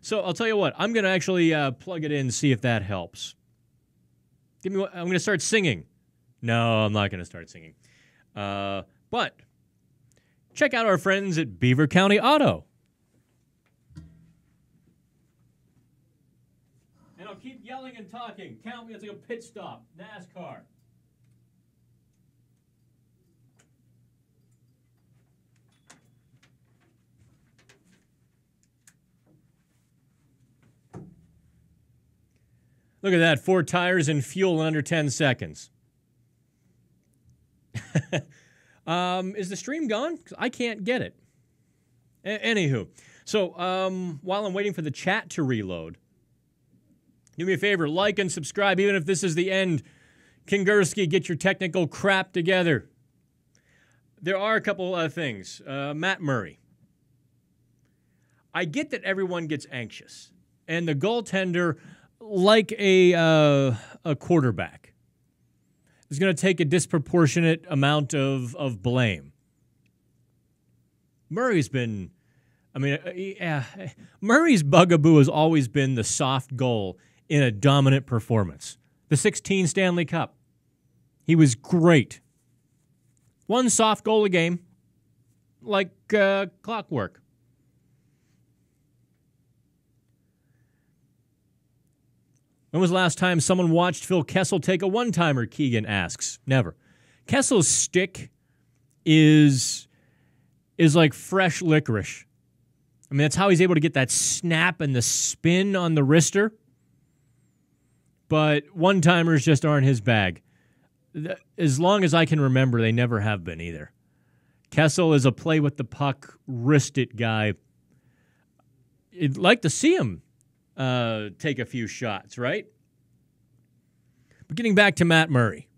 So I'll tell you what. I'm going to actually plug it in and see if that helps. I'm going to start singing. No, I'm not going to start singing. But check out our friends at Beaver County Auto. And I'll keep yelling and talking. Count me as like a pit stop. NASCAR. Look at that, 4 tires and fuel in under 10 seconds. Is the stream gone? 'Cause I can't get it. Anywho, so while I'm waiting for the chat to reload, do me a favor, like and subscribe, even if this is the end. Kingerski, get your technical crap together. There are a couple of things. Matt Murray. I get that everyone gets anxious, and the goaltender, like a quarterback, is going to take a disproportionate amount of blame. Murray's been, Murray's bugaboo has always been the soft goal in a dominant performance. The 16 Stanley Cup. He was great. One soft goal a game, like clockwork. When was the last time someone watched Phil Kessel take a one-timer, Keegan asks. Never. Kessel's stick is like fresh licorice. I mean, that's how he's able to get that snap and the spin on the wrister. But one-timers just aren't his bag. As long as I can remember, they never have been either. Kessel is a play-with-the-puck, wrist-it guy. I'd like to see him take a few shots, right? But getting back to Matt Murray.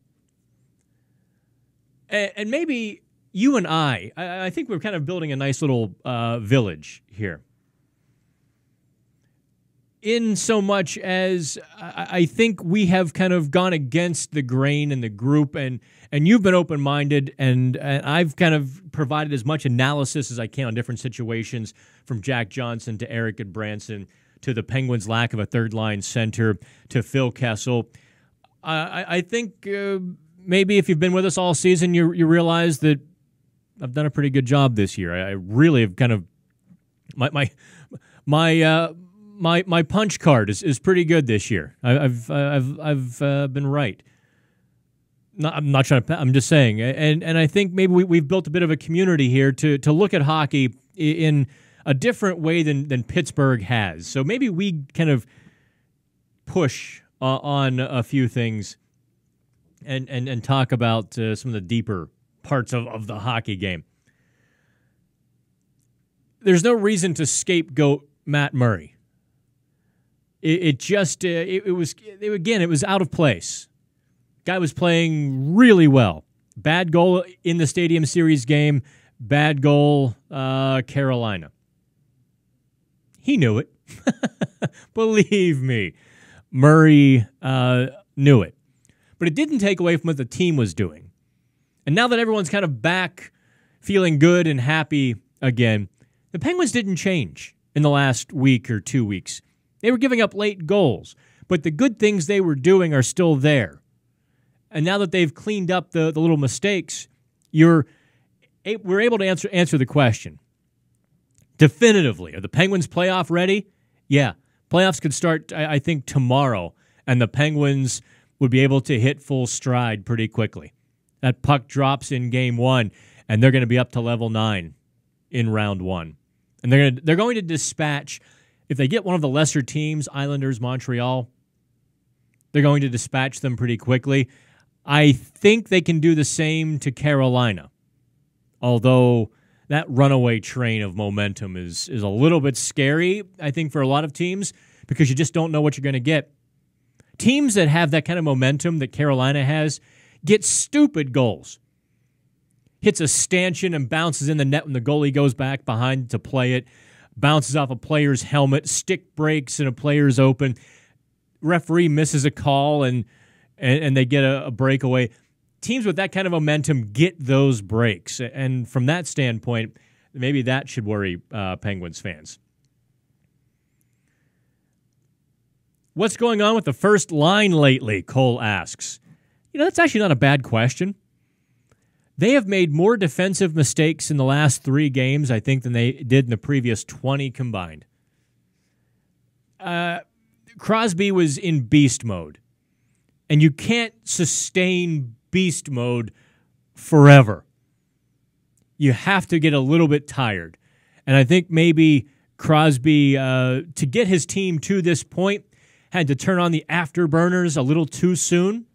And maybe you and I think we're kind of building a nice little village here. In so much as I think we have kind of gone against the grain in the group, and you've been open-minded, and I've kind of provided as much analysis as I can on different situations, from Jack Johnson to Eric Goodbranson to the Penguins' lack of a third-line center to Phil Kessel. I think maybe if you've been with us all season, you realize that I've done a pretty good job this year. I really have kind of my punch card is pretty good this year. I've been right. I'm not trying to. I'm just saying, and I think maybe we've built a bit of a community here to look at hockey in a different way than Pittsburgh has. So maybe we kind of push on a few things and talk about some of the deeper parts of the hockey game. There's no reason to scapegoat Matt Murray. It was out of place. Guy was playing really well. Bad goal in the Stadium Series game. Bad goal, Carolina. He knew it. Believe me. Murray knew it. But it didn't take away from what the team was doing. And now that everyone's kind of back feeling good and happy again. The Penguins didn't change in the last week or 2 weeks. They were giving up late goals, but the good things they were doing are still there. And now that they've cleaned up the little mistakes, we're able to answer the question. Definitively, are the Penguins playoff ready? Yeah. Playoffs could start, I think, tomorrow, and the Penguins would be able to hit full stride pretty quickly. That puck drops in Game 1, and they're going to be up to level 9 in Round 1. And they're going to dispatch, if they get one of the lesser teams, Islanders, Montreal, they're going to dispatch them pretty quickly. I think they can do the same to Carolina, although that runaway train of momentum is a little bit scary, I think, for a lot of teams, because you just don't know what you're going to get. Teams that have that kind of momentum that Carolina has get stupid goals. Hits a stanchion and bounces in the net when the goalie goes back behind to play it, bounces off a player's helmet, stick breaks and a player's open. Referee misses a call and they get a breakaway. Teams with that kind of momentum get those breaks. And from that standpoint, maybe that should worry Penguins fans. What's going on with the first line lately, Cole asks. That's actually not a bad question. They have made more defensive mistakes in the last 3 games, I think, than they did in the previous 20 combined. Crosby was in beast mode. And you can't sustain beast mode forever. You have to get a little bit tired. And I think maybe Crosby, to get his team to this point, had to turn on the afterburners a little too soon.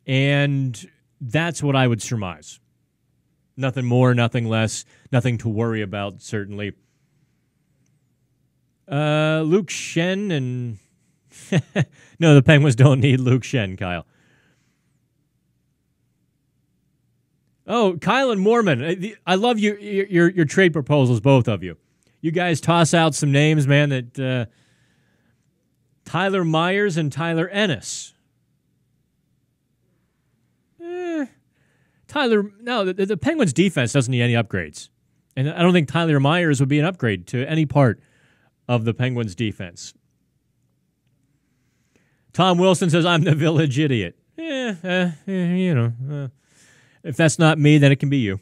And that's what I would surmise. Nothing more, nothing less, nothing to worry about, certainly. Luke Shen and... No, the Penguins don't need Luke Shen, Kyle. Oh, Kyle and Mormon. I love your trade proposals, both of you. You guys toss out some names, man, that Tyler Myers and Tyler Ennis. The Penguins' defense doesn't need any upgrades. And I don't think Tyler Myers would be an upgrade to any part of the Penguins' defense. Tom Wilson says, I'm the village idiot. If that's not me, then it can be you.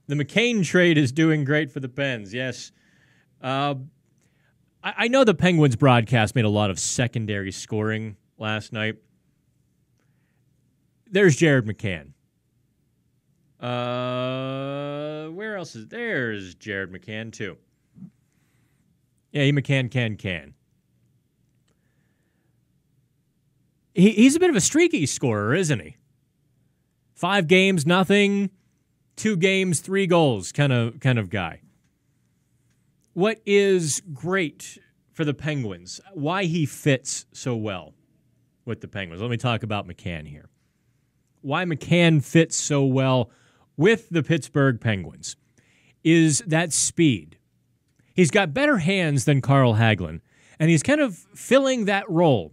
The McCain trade is doing great for the Pens, yes. I know the Penguins broadcast made a lot of secondary scoring last night. There's Jared McCann. Where else is... There's Jared McCann, too. Yeah, McCann can. He's a bit of a streaky scorer, isn't he? 5 games, nothing. 2 games, 3 goals kind of guy. What is great for the Penguins, why he fits so well with the Penguins. Let me talk about McCann here. Why McCann fits so well with the Pittsburgh Penguins is that speed. He's got better hands than Carl Hagelin, and he's kind of filling that role,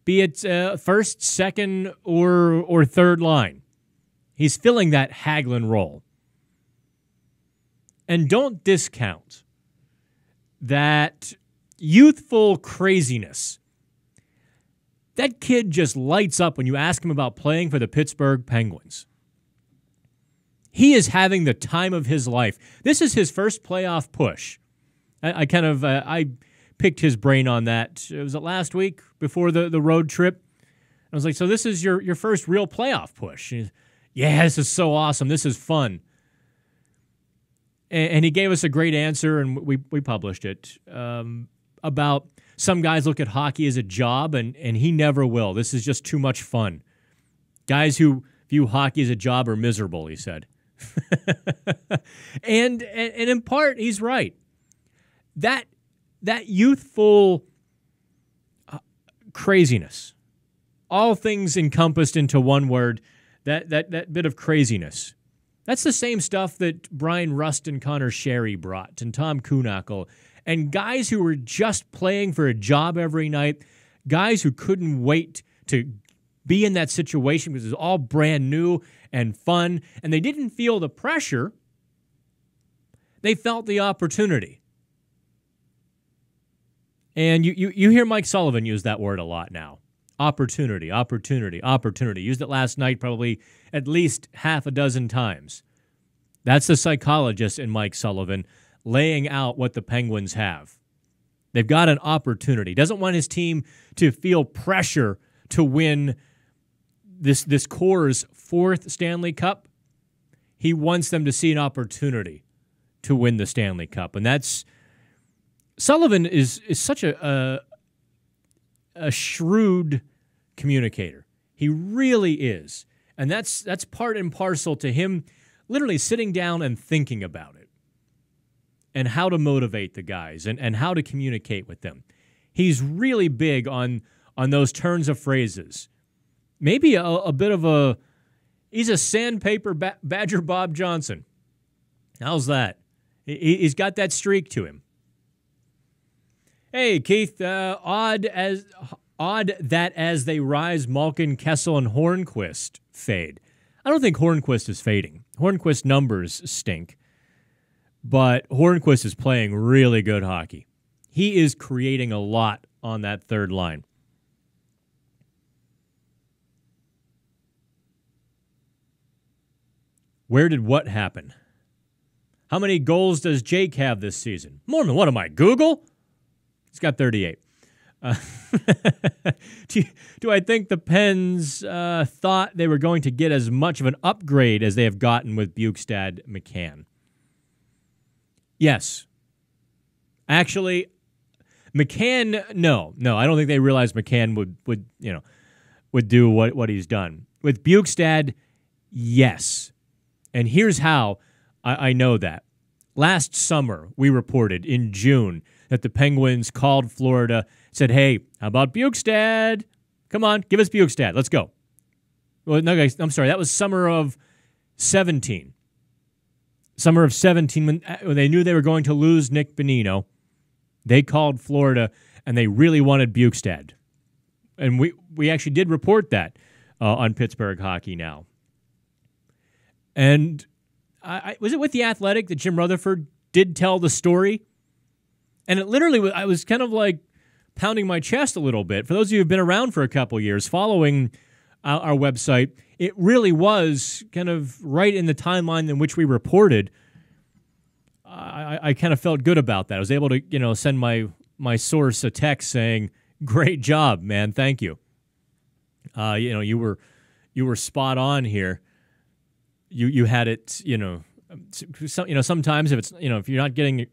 be it first, second, or third line. He's filling that Hagelin role. And don't discount that youthful craziness. That kid just lights up when you ask him about playing for the Pittsburgh Penguins. He is having the time of his life. This is his first playoff push. I picked his brain on that. Was it last week before the road trip? I was like, so this is your first real playoff push. Yeah, this is so awesome. This is fun. And he gave us a great answer, and we published it, about some guys look at hockey as a job, and he never will. This is just too much fun. Guys who view hockey as a job are miserable, he said. and in part, he's right. That youthful craziness, all things encompassed into one word, that bit of craziness. That's the same stuff that Brian Rust and Connor Sherry brought, and Tom Kuhnackel, and guys who were just playing for a job every night, guys who couldn't wait to be in that situation because it was all brand new and fun, and they didn't feel the pressure. They felt the opportunity. And you hear Mike Sullivan use that word a lot now. Opportunity, opportunity, opportunity. Used it last night probably at least half a dozen times. That's the psychologist in Mike Sullivan laying out what the Penguins have. They've got an opportunity. Doesn't want his team to feel pressure to win this core's fourth Stanley Cup. He wants them to see an opportunity to win the Stanley Cup. And that's Sullivan is such a shrewd communicator. He really is. And that's part and parcel to him literally sitting down and thinking about it and how to motivate the guys and how to communicate with them. He's really big on those turns of phrases. Maybe a bit of he's a sandpaper Badger Bob Johnson. How's that? He's got that streak to him. Hey, Keith, odd that as they rise, Malkin, Kessel, and Hornquist fade. I don't think Hornquist is fading. Hornquist numbers stink, but Hornquist is playing really good hockey. He is creating a lot on that third line. Where did what happen? How many goals does Jake have this season? Mormon, what am I, Google? He's got 38. Do I think the Pens thought they were going to get as much of an upgrade as they have gotten with Bukestad McCann? Yes. Actually, McCann, no. I don't think they realized McCann would do what he's done. With Bukestad, yes. And here's how I know that. Last summer, we reported in June that the Penguins called Florida, said, hey, how about Bukestad? Come on, give us Bukestad. Let's go. Well, no, guys, I'm sorry. That was summer of 17. Summer of 17, when they knew they were going to lose Nick Bonino, they called Florida, and they really wanted Bukestad. And we actually did report that on Pittsburgh Hockey Now. And was it with The Athletic that Jim Rutherford did tell the story? And it literally, I was kind of like pounding my chest a little bit. For those of you who have been around for a couple years, following our website, it really was kind of right in the timeline in which we reported. I kind of felt good about that. I was able to, send my source a text saying, "Great job, man. Thank you. You were spot on here. You had it, sometimes if it's, if you're not getting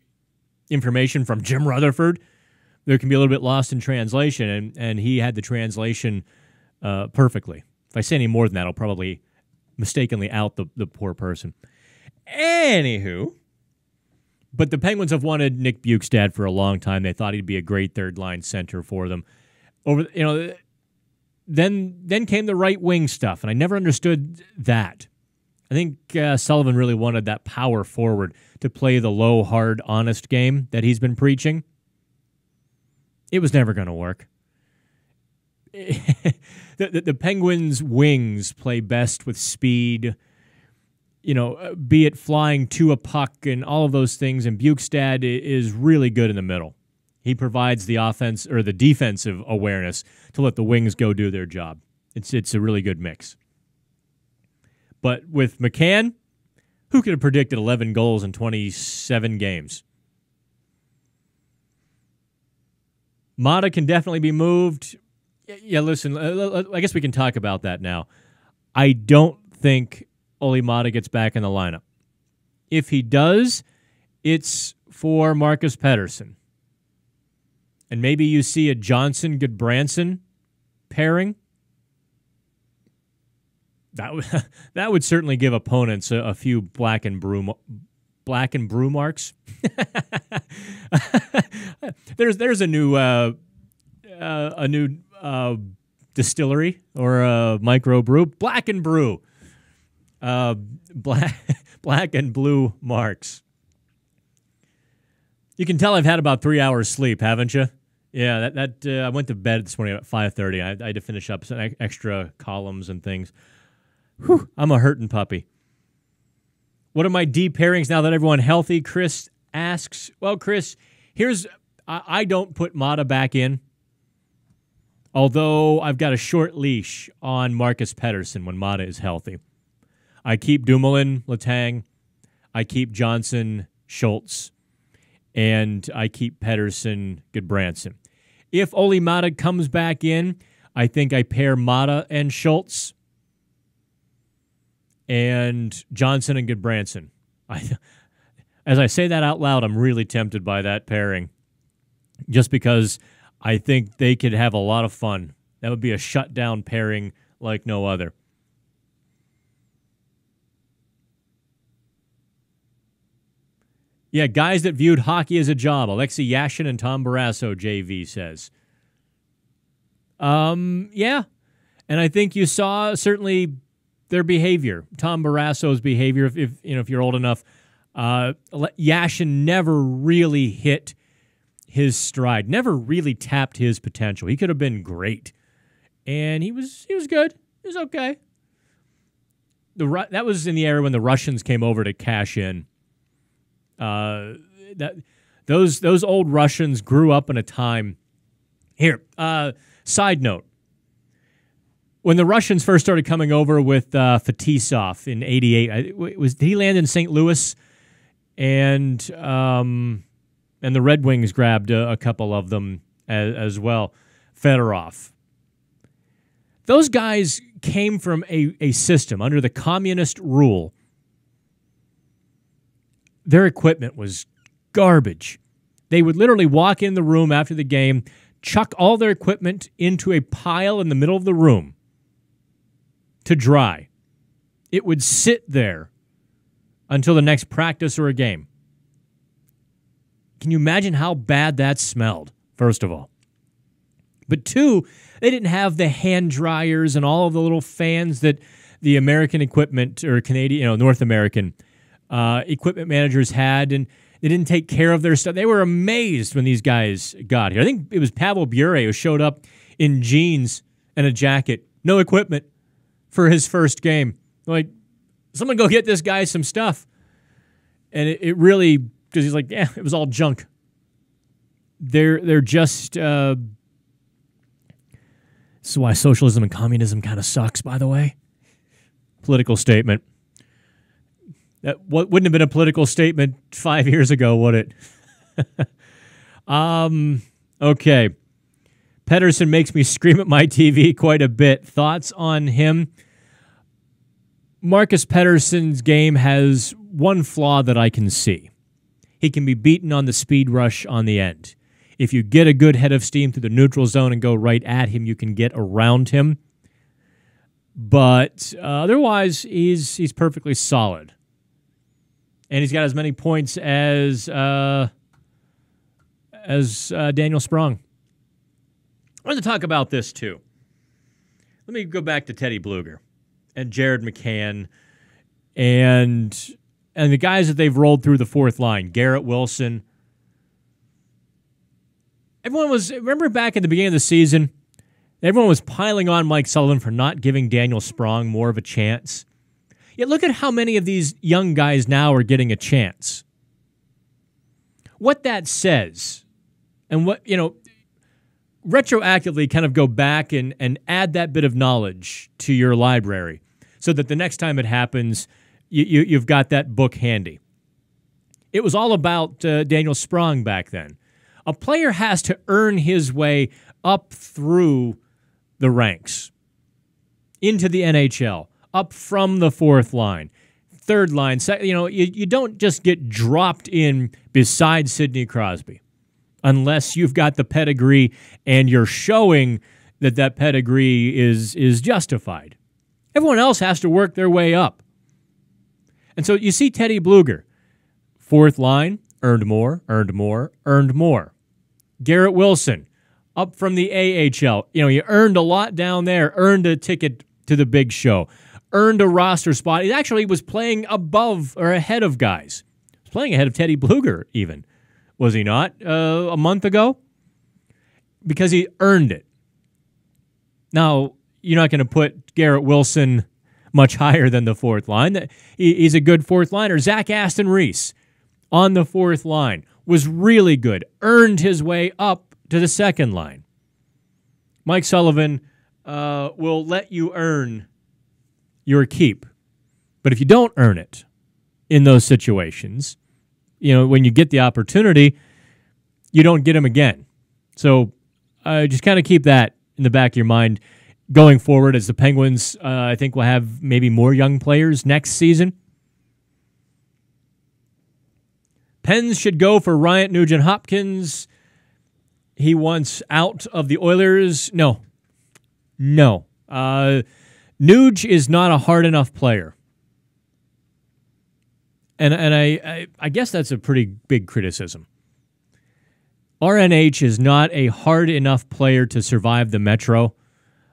information from Jim Rutherford, there can be a little bit lost in translation, and he had the translation perfectly. If I say any more than that, I'll probably mistakenly out the poor person. Anywho, but the Penguins have wanted Nick Bukestad for a long time. They thought he'd be a great third-line center for them. Then came the right wing stuff, and I never understood that. I think Sullivan really wanted that power forward to play the low, hard, honest game that he's been preaching. It was never going to work. The Penguins' wings play best with speed, be it flying to a puck and all of those things, and Bukestad is really good in the middle. He provides the offense or the defensive awareness to let the wings go do their job. It's a really good mix. But with McCann, who could have predicted 11 goals in 27 games? Mata can definitely be moved. Yeah, listen, I guess we can talk about that now. I don't think Olli Mata gets back in the lineup. If he does, it's for Marcus Pettersson. And maybe you see a Johnson-Goodbranson pairing. That would certainly give opponents a few black and brew marks. There's a new distillery or a micro brew, Black and Brew, black and blue marks. You can tell I've had about 3 hours sleep, haven't you? Yeah, I went to bed this morning at 5:30. I had to finish up some extra columns and things. Whew, I'm a hurting puppy. What are my D pairings now that everyone healthy? Chris asks. Well, Chris, I don't put Mata back in, although I've got a short leash on Marcus Pettersson when Mata is healthy. I keep Dumoulin, Letang. I keep Johnson, Schultz. And I keep Pettersson, Goodbranson. If Ole Mata comes back in, I think I pair Mata and Schultz and Johnson and Goodbranson. As I say that out loud, I'm really tempted by that pairing just because I think they could have a lot of fun. That would be a shutdown pairing like no other. Yeah, guys that viewed hockey as a job. Alexei Yashin and Tom Barrasso, JV says. Yeah. And I think you saw certainly their behavior. Tom Barrasso's behavior, if you're old enough. Yashin never really hit his stride, never really tapped his potential. He could have been great. And he was good. He was okay. That was in the era when the Russians came over to cash in. Those old Russians grew up in a time. Here, side note: when the Russians first started coming over with Fetisov in '88, did he land in St. Louis? And the Red Wings grabbed a couple of them as well. Fedorov. Those guys came from a system under the communist rule. Their equipment was garbage. They would literally walk in the room after the game, chuck all their equipment into a pile in the middle of the room to dry. It would sit there until the next practice or a game. Can you imagine how bad that smelled, first of all? But two, they didn't have the hand dryers and all of the little fans that the American equipment or Canadian, North American equipment managers had, and they didn't take care of their stuff. They were amazed when these guys got here. I think it was Pavel Bure who showed up in jeans and a jacket, no equipment for his first game. Like, someone go get this guy some stuff. And it really, because he's like, yeah, it was all junk. They're just, this is why socialism and communism kind of sucks, by the way. Political statement. That wouldn't have been a political statement 5 years ago, would it? Okay. Pettersson makes me scream at my TV quite a bit. Thoughts on him? Marcus Pettersson's game has one flaw that I can see. He can be beaten on the speed rush on the end. If you get a good head of steam through the neutral zone and go right at him, you can get around him. But otherwise, he's perfectly solid. And he's got as many points as Daniel Sprong. I want to talk about this, too. Let me go back to Teddy Bluger and Jared McCann and the guys that they've rolled through the fourth line. Garrett Wilson. Remember back at the beginning of the season, everyone was piling on Mike Sullivan for not giving Daniel Sprong more of a chance. Yet look at how many of these young guys now are getting a chance. What that says, and what, retroactively kind of go back and add that bit of knowledge to your library so that the next time it happens, you've got that book handy. It was all about Daniel Sprong back then. A player has to earn his way up through the ranks into the NHL. Up from the fourth line, third line. You don't just get dropped in beside Sidney Crosby unless you've got the pedigree and you're showing that pedigree is justified. Everyone else has to work their way up. And so you see Teddy Bluger, fourth line, earned more. Garrett Wilson, up from the AHL. You earned a lot down there, earned a ticket to the big show. Earned a roster spot. He actually was playing above or ahead of guys. He was playing ahead of Teddy Bluger even. Was he not a month ago? because he earned it. Now, you're not going to put Garrett Wilson much higher than the fourth line. He's a good fourth liner. Zach Aston Reese on the fourth line was really good, earned his way up to the second line. Mike Sullivan will let you earn your keep. But if you don't earn it in those situations, when you get the opportunity, you don't get them again. So just kind of keep that in the back of your mind going forward as the Penguins, I think, will have maybe more young players next season. Pens should go for Ryan Nugent-Hopkins. He wants out of the Oilers. No. Nuge is not a hard enough player. And I guess that's a pretty big criticism. RNH is not a hard enough player to survive the Metro.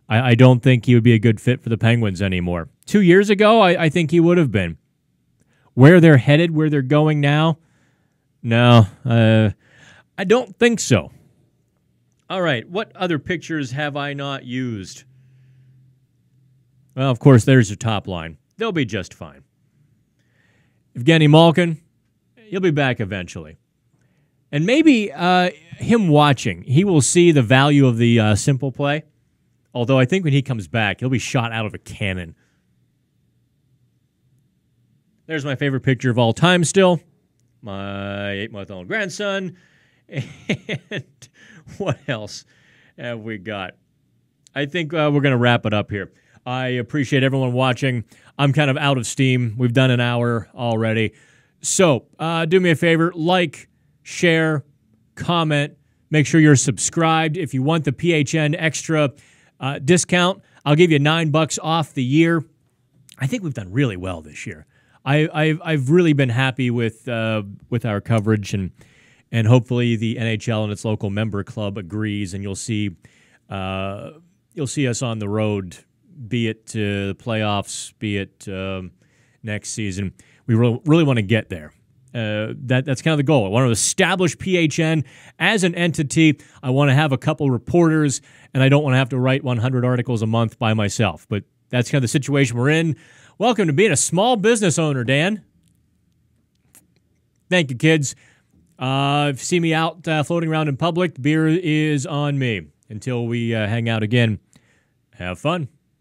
I don't think he would be a good fit for the Penguins anymore. 2 years ago, I think he would have been. Where they're headed, where they're going now, no, I don't think so. All right, what other pictures have I not used? Well, of course, there's your top line. They'll be just fine. Evgeny Malkin, he'll be back eventually. And maybe him watching, he will see the value of the simple play. Although I think when he comes back, he'll be shot out of a cannon. There's my favorite picture of all time still. My 8-month-old grandson. And what else have we got? I think we're going to wrap it up here. I appreciate everyone watching. I'm kind of out of steam. We've done an hour already. So do me a favor, like, share, comment. Make sure you're subscribed. If you want the PHN Extra discount, I'll give you $9 off the year. I think we've done really well this year. I've really been happy with our coverage, and hopefully the NHL and its local member club agrees, and you'll see us on the road, be it to the playoffs, be it next season. We really want to get there. That's kind of the goal. I want to establish PHN as an entity. I want to have a couple reporters, and I don't want to have to write 100 articles a month by myself. But that's kind of the situation we're in. Welcome to being a small business owner, Dan. Thank you, kids. If you see me out floating around in public, the beer is on me. Until we hang out again, have fun.